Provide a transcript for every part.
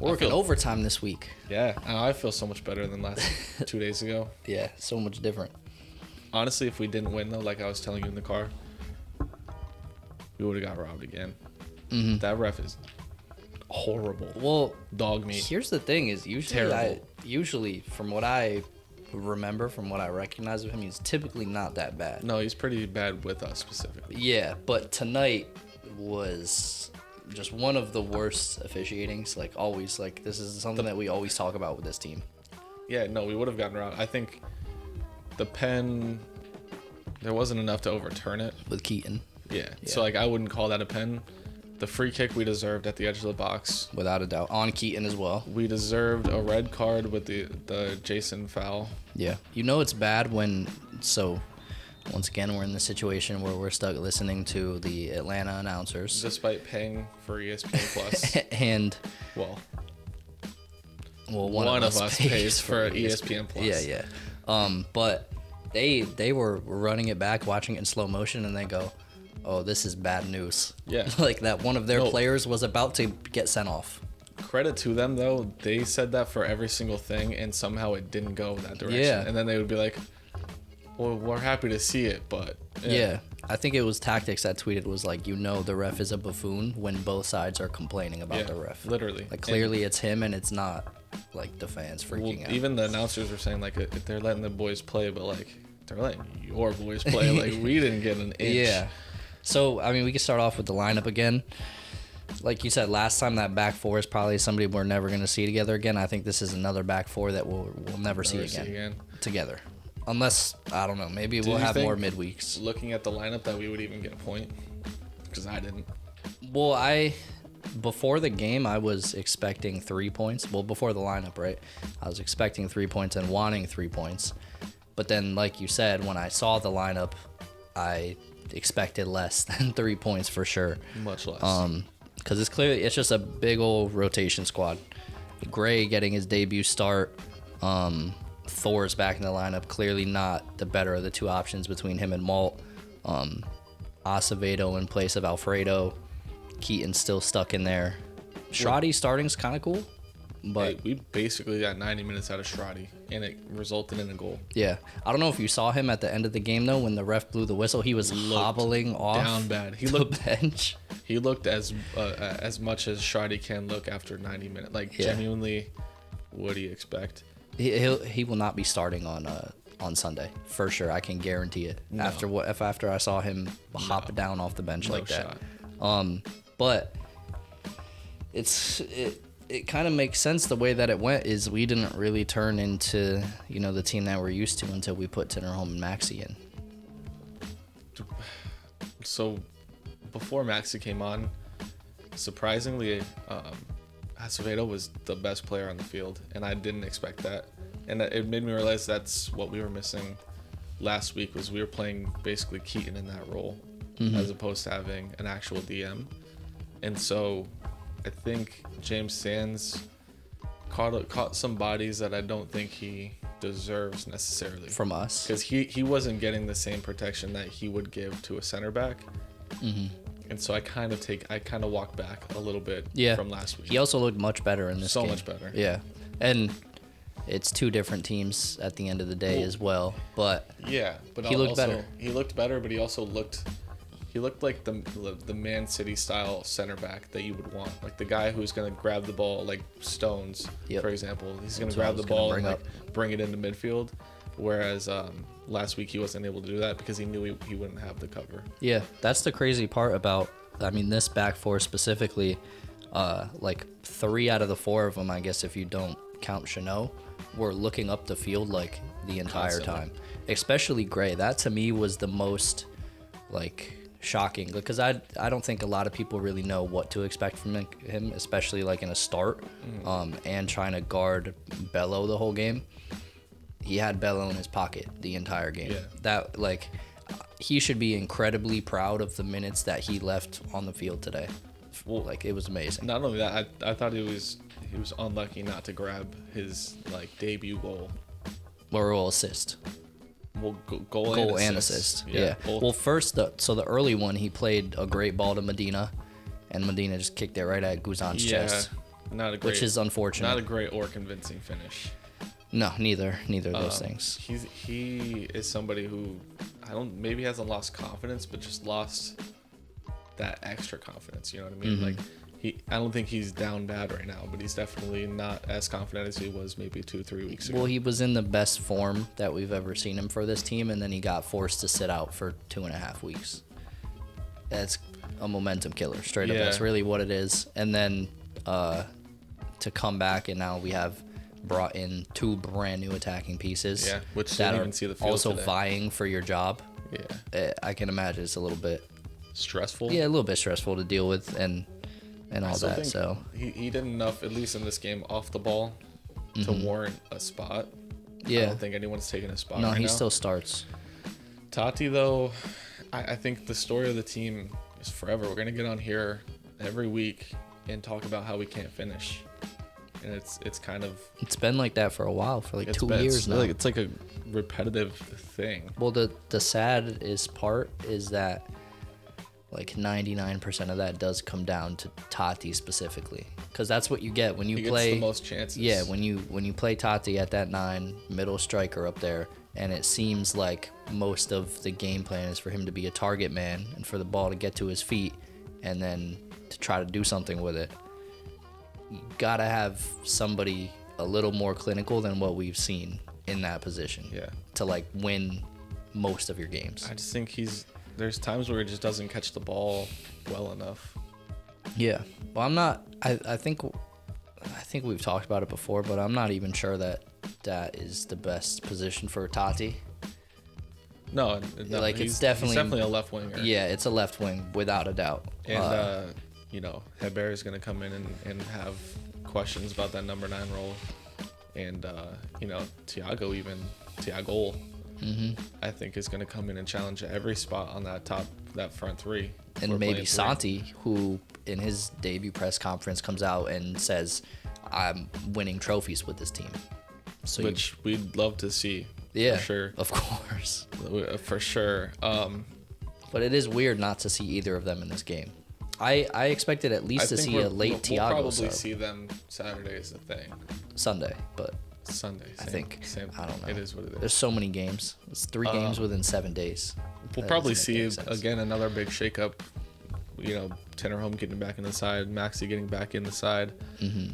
We're working overtime this week. Yeah, I feel so much better than last 2 days ago. Yeah, so much different. Honestly, if we didn't win, though, like I was telling you in the car, we would have got robbed again. Mm-hmm. That ref is horrible. Well, dog meat. Here's the thing: is usually from what I remember, from what I recognize of him, he's typically not that bad. No, he's pretty bad with us specifically. Yeah, but tonight was just one of the worst officiatings. Like always, like this is something that we always talk about with this team. Yeah, no, we would have gotten around. I think the pen, there wasn't enough to overturn it. With Keaton. Yeah. So, like, I wouldn't call that a pen. The free kick we deserved at the edge of the box. Without a doubt. On Keaton as well. We deserved a red card with the Jason foul. Yeah. You know it's bad when, so, once again, we're in the situation where we're stuck listening to the Atlanta announcers. Despite paying for ESPN Plus. And... Well, one of us pays for ESPN Plus. Yeah. But they were running it back, watching it in slow motion, and they go, "Oh, this is bad news." Yeah. Like that one of their players was about to get sent off. Credit to them, though. They said that for every single thing, and somehow it didn't go that direction. Yeah. And then they would be like, well, we're happy to see it, but... Yeah. I think it was Tactics that tweeted, was like, the ref is a buffoon when both sides are complaining about the ref. Literally. Like, clearly it's him, and it's not, like, the fans freaking out. Even the announcers were saying, like, they're letting the boys play, but, like, they're letting your boys play. Like, we didn't get an inch. Yeah. So, I mean, we can start off with the lineup again. Like you said, last time that back four is probably somebody we're never going to see together again. I think this is another back four that we'll never see again together. Unless, I don't know, maybe we'll have more midweeks. Looking at the lineup that we would even get a point? Because I didn't. Well, before the game, I was expecting 3 points. Well, before the lineup, right? I was expecting 3 points and wanting 3 points. But then, like you said, when I saw the lineup, I expected less than 3 points for sure. Much less. Because it's just a big old rotation squad. Gray getting his debut start. Thor's back in the lineup. Clearly not the better of the two options between him and Malt. Acevedo in place of Alfredo. Keaton still stuck in there. Shradi starting's kind of cool. But we basically got 90 minutes out of Shradi, and it resulted in a goal. Yeah. I don't know if you saw him at the end of the game, though, when the ref blew the whistle. He was hobbling off down bad. He the looked bench. He looked as much as Shradi can look after 90 minutes. Like, genuinely, what do you expect? He will not be starting on Sunday for sure. I can guarantee it. No. After I saw him hop down off the bench like that. But it kind of makes sense the way that it went. Is we didn't really turn into the team that we're used to until we put Tinnerholm and Maxi in. So before Maxi came on, surprisingly, Acevedo was the best player on the field, and I didn't expect that. And it made me realize that's what we were missing last week, was we were playing basically Keaton in that role, as opposed to having an actual DM. And so I think James Sands caught some bodies that I don't think he deserves necessarily. From us. Because he wasn't getting the same protection that he would give to a center back. And so I kind of walked back a little bit from last week. He also looked much better in this game. So much better. Yeah. And it's two different teams at the end of the day as well. But but he looked better. He looked better, but he also looked like the Man City style center back that you would want. Like the guy who's going to grab the ball, like Stones, for example. He's going to grab the ball and bring it into midfield. Whereas last week he wasn't able to do that because he knew he wouldn't have the cover. Yeah, that's the crazy part about, this back four specifically. Like 3 out of the 4 of them, I guess if you don't count Chanot, were looking up the field like the entire time. Especially Gray. That to me was the most shocking, because I don't think a lot of people really know what to expect from him, especially in a start, and trying to guard Bello the whole game. He had Bello in his pocket the entire game. Yeah. That he should be incredibly proud of the minutes that he left on the field today. Well, it was amazing. Not only that, I thought he was unlucky not to grab his debut goal or assist. Well, goal and assist. Yeah. Well, first, the early one, he played a great ball to Medina, and Medina just kicked it right at Guzan's chest. not a great, which is unfortunate. Not a great or convincing finish. No, neither of those things. He is somebody who maybe hasn't lost confidence, but just lost that extra confidence. You know what I mean? Mm-hmm. Like I don't think he's down bad right now, but he's definitely not as confident as he was maybe 2-3 weeks ago. Well, he was in the best form that we've ever seen him for this team, and then he got forced to sit out for 2.5 weeks. That's a momentum killer, straight up. That's really what it is. And then to come back, and now we have brought in 2 brand new attacking pieces. Yeah, which that didn't are even see the field also today. Vying for your job. Yeah, I can imagine it's a little bit stressful. Yeah, a little bit stressful to deal with and all that. Think So he did enough, at least in this game, off the ball, to warrant a spot. Yeah, I don't think anyone's taking a spot. No, right he now. still starts. Tati, though, I think the story of the team is forever. We're gonna get on here every week and talk about how we can't finish, and it's kind of It's been like that for a while, for like 2 years now. It's like a repetitive thing. Well, the saddest part is that like 99% of that does come down to Tati specifically, because that's what you get when you He play. gets the most chances. Yeah, when you play Tati at that 9 middle striker up there, and it seems like most of the game plan is for him to be a target man and for the ball to get to his feet, and then to try to do something with it. You gotta have somebody a little more clinical than what we've seen in that position. Yeah. To like win most of your games. I just think there's times where he just doesn't catch the ball well enough. Yeah. Well, I'm not. I think we've talked about it before, but I'm not even sure that is the best position for Tati. No, Like, he's it's definitely a left winger. Yeah, it's a left wing without a doubt. And Hebert is going to come in and have questions about that number 9 role, and Thiago, I think is going to come in and challenge every spot on that front 3. And maybe Santi, who in his debut press conference comes out and says, "I'm winning trophies with this team." So which we'd love to see. Yeah, for sure. Of course. For sure. But it is weird not to see either of them in this game. I expected at least to see a late Thiago We'll probably sub. see them Saturday is the thing. Sunday, but Sunday. I think. Same. I don't know. It is what it is. There's so many games. It's 3 games within 7 days. We'll That probably doesn't see make sense. again another big shakeup. Tennerholm getting back in the side, Maxi getting back in the side, and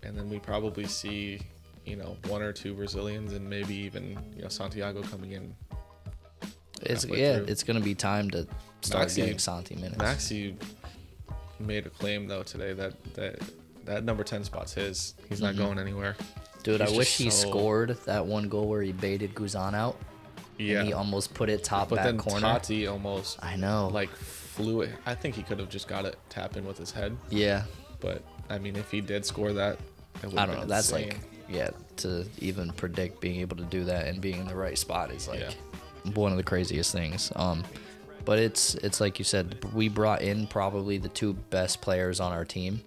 then we probably see 1 or 2 Brazilians and maybe even Santiago coming in. It's through. it's gonna be time to start Maxi- getting Santi minutes. Maxi made a claim though today that number 10 spot's his. He's not going anywhere. Dude, He's I wish just he so- scored that one goal where he baited Guzan out. Yeah, And he almost put it top but back then corner. Tati almost I know. flew it. I think he could have just got it tap in with his head. Yeah. But I mean, if he did score that, it would I have don't been know. That's insane. to even predict being able to do that and being in the right spot is like Yeah. one of the craziest things. But it's like you said, we brought in probably the 2 best players on our team,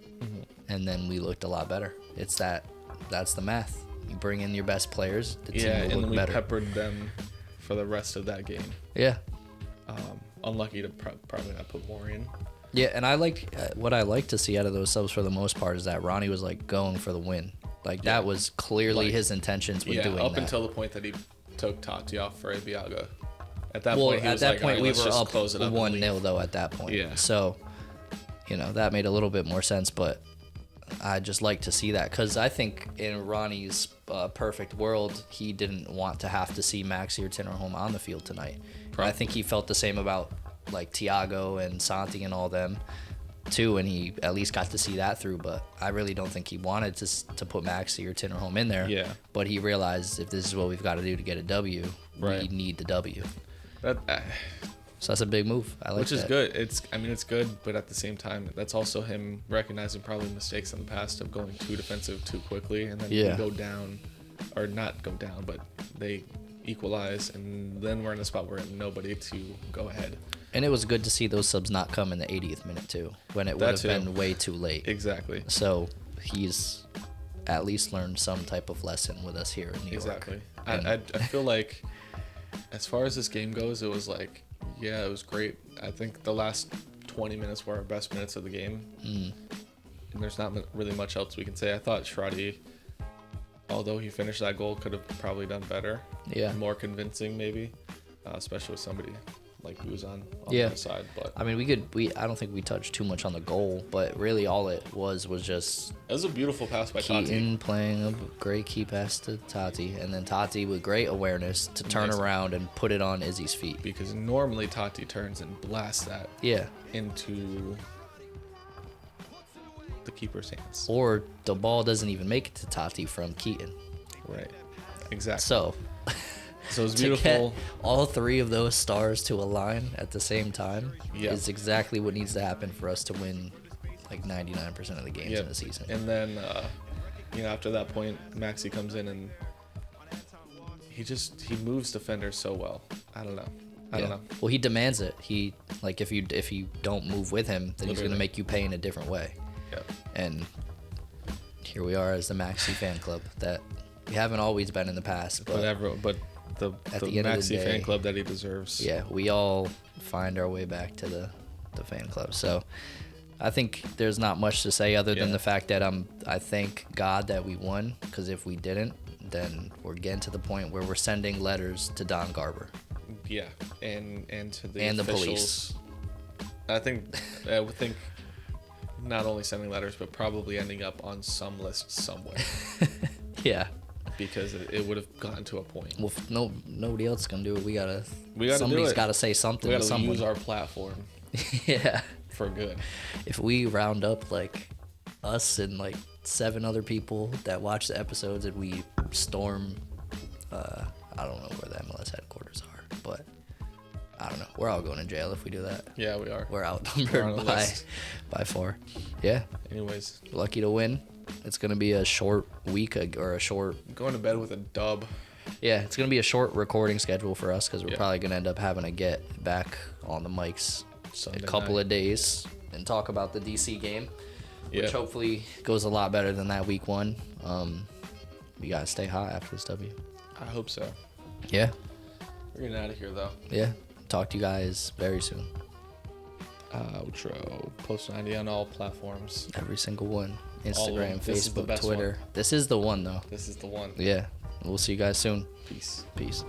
and then we looked a lot better. That's the math. You bring in your best players, the team will and look then we better. peppered them for the rest of that game. Yeah. Unlucky to probably not put more in. Yeah, and I like what I like to see out of those subs for the most part is that Ronnie was like going for the win. Like that was clearly his intentions with doing up that. until the point that he took Tati off for Ibiaga. At that Well, point, he at was that like, point all right, we let's were just up close it up and 1-0 leave. though at that point. Yeah. So, that made a little bit more sense, but I just like to see that because I think in Ronnie's perfect world, he didn't want to have to see Maxi or Tinnerholm on the field tonight. And I think he felt the same about like Thiago and Santi and all them too, and he at least got to see that through. But I really don't think he wanted to put Maxi or Tinnerholm in there. Yeah. But he realized if this is what we've got to do to get a W, we Right. need the W. That, So that's a big move. I like which is that. good. It's good, but at the same time, that's also him recognizing probably mistakes in the past of going too defensive too quickly, and then we go down, or not go down, but they equalize, and then we're in a spot where nobody to go ahead. And it was good to see those subs not come in the 80th minute too, when it would have been way too late. Exactly. So he's at least learned some type of lesson with us here in New York. Exactly. And I feel like as far as this game goes, it was like, yeah, it was great. I think the last 20 minutes were our best minutes of the game. and there's not really much else we can say. I thought Shradi, although he finished that goal, could have probably done better. Yeah. More convincing, maybe, especially with somebody like Guzan on Yeah. the other side. But I mean, I don't think we touched too much on the goal, but really all it was just it was a beautiful pass by Tati. Keaton playing a great key pass to Tati, and then Tati with great awareness to turn around and put it on Izzy's feet. Because normally Tati turns and blasts that into the keeper's hands. Or the ball doesn't even make it to Tati from Keaton. Right. Exactly. So it's to beautiful. get all three of those stars to align at the same time Yeah. is exactly what needs to happen for us to win like 99% of the games in the season. And then, after that point, Maxi comes in and he moves defenders so well. I don't know. Well, he demands it. He if you don't move with him, then he's going to make you pay in a different way. Yeah. And here we are as the Maxi fan club that we haven't always been in the past, but the Maxi fan club that he deserves. Yeah, we all find our way back to the fan club. So I think there's not much to say other than the fact that I thank God that we won, because if we didn't, then we're getting to the point where we're sending letters to Don Garber. Yeah, and to the and officials. The police. I would think not only sending letters, but probably ending up on some list somewhere. Yeah. Because it would have gotten to a point. Well, nobody else can do it. We gotta somebody's got to say something. We gotta to someone. use our platform. Yeah. For good. If we round up like us and like 7 other people that watch the episodes and we storm, I don't know where the MLS headquarters are, but I don't know. We're all going to jail if we do that. Yeah, we are. We're outnumbered by 4. Yeah. Anyways, lucky to win. It's gonna be a short week or a short. Going to bed with a dub. Yeah, it's gonna be a short recording schedule for us because we're probably gonna end up having to get back on the mics Sunday a couple night. of days and talk about the DC game, which Yeah. hopefully goes a lot better than that week 1. We gotta stay hot after this W. I hope so. Yeah. We're getting out of here though. Yeah. Talk to you guys very soon. Outro. Post 90 on all platforms. Every single one. All of Instagram, them. This is the Facebook, best Twitter. one. This is the one though. This is the one. Yeah. We'll see you guys soon. Peace. Peace.